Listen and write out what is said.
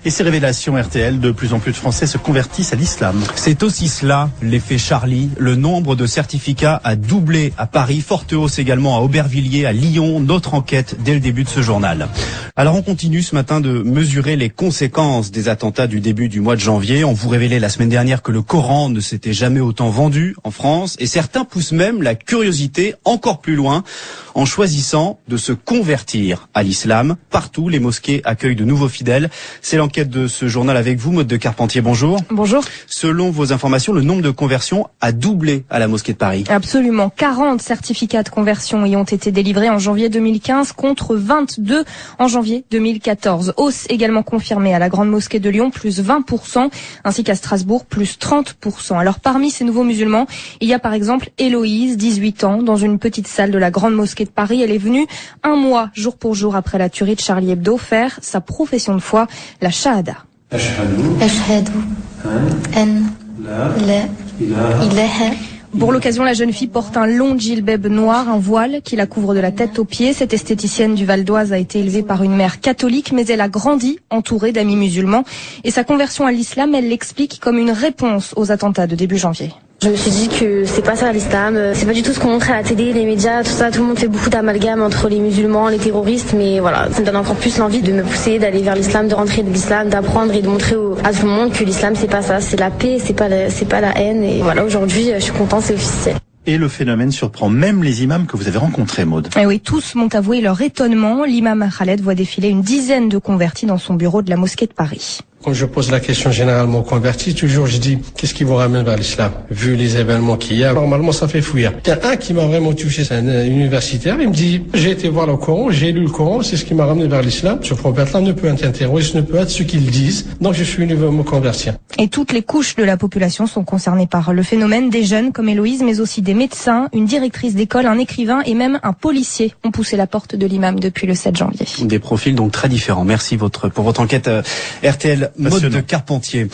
Et ces révélations RTL, de plus en plus de Français se convertissent à l'islam. C'est aussi cela, l'effet Charlie. Le nombre de certificats a doublé à Paris, forte hausse également à Aubervilliers, à Lyon. Notre enquête dès le début de ce journal. Alors on continue ce matin de mesurer les conséquences des attentats du début du mois de janvier. On vous révélait la semaine dernière que le Coran ne s'était jamais autant vendu en France. Et certains poussent même la curiosité encore plus loin en choisissant de se convertir à l'islam. Partout, les mosquées accueillent de nouveaux fidèles. C'est l'enquête de ce journal avec vous, Maude de Carpentier. Bonjour. Bonjour. Selon vos informations, le nombre de conversions a doublé à la mosquée de Paris. Absolument. 40 certificats de conversion y ont été délivrés en janvier 2015 contre 22 en janvier 2014. Hausse également confirmée à la Grande Mosquée de Lyon, plus 20%, ainsi qu'à Strasbourg, plus 30%. Alors parmi ces nouveaux musulmans, il y a par exemple Héloïse, 18 ans, dans une petite salle de la Grande Mosquée de Paris. Elle est venue un mois, jour pour jour, après la tuerie de Charlie Hebdo, faire sa profession de foi, la Shahada. Ashhadu an la ilaha. Pour l'occasion, la jeune fille porte un long djilbab noir, un voile qui la couvre de la tête aux pieds. Cette esthéticienne du Val d'Oise a été élevée par une mère catholique, mais elle a grandi entourée d'amis musulmans. Et sa conversion à l'islam, elle l'explique comme une réponse aux attentats de début janvier. Je me suis dit que c'est pas ça l'islam, c'est pas du tout ce qu'on montre à la télé, les médias, tout ça, tout le monde fait beaucoup d'amalgames entre les musulmans, les terroristes, mais voilà, ça me donne encore plus l'envie de me pousser, d'aller vers l'islam, de rentrer de l'islam, d'apprendre et de montrer à tout le monde que l'islam c'est pas ça, c'est la paix, c'est pas la haine, et voilà, aujourd'hui je suis contente, c'est officiel. Et le phénomène surprend même les imams que vous avez rencontrés, Maude. Et oui, tous m'ont avoué leur étonnement. L'imam Khaled voit défiler une dizaine de convertis dans son bureau de la mosquée de Paris. Quand je pose la question généralement aux convertis, toujours je dis qu'est-ce qui vous ramène vers l'islam? Vu les événements qu'il y a, normalement ça fait fouiller. Il y a un qui m'a vraiment touché, c'est un universitaire, il me dit j'ai été voir le Coran, j'ai lu le Coran, c'est ce qui m'a ramené vers l'islam. Ce prophète-là ne peut être un terroriste, ne peut être ce qu'ils disent, donc je suis venu me convertir. Et toutes les couches de la population sont concernées par le phénomène. Des jeunes comme Héloïse, mais aussi des médecins, une directrice d'école, un écrivain et même un policier ont poussé la porte de l'imam depuis le 7 janvier. Des profils donc très différents. Merci pour votre enquête RTL, Maude de Carpentier.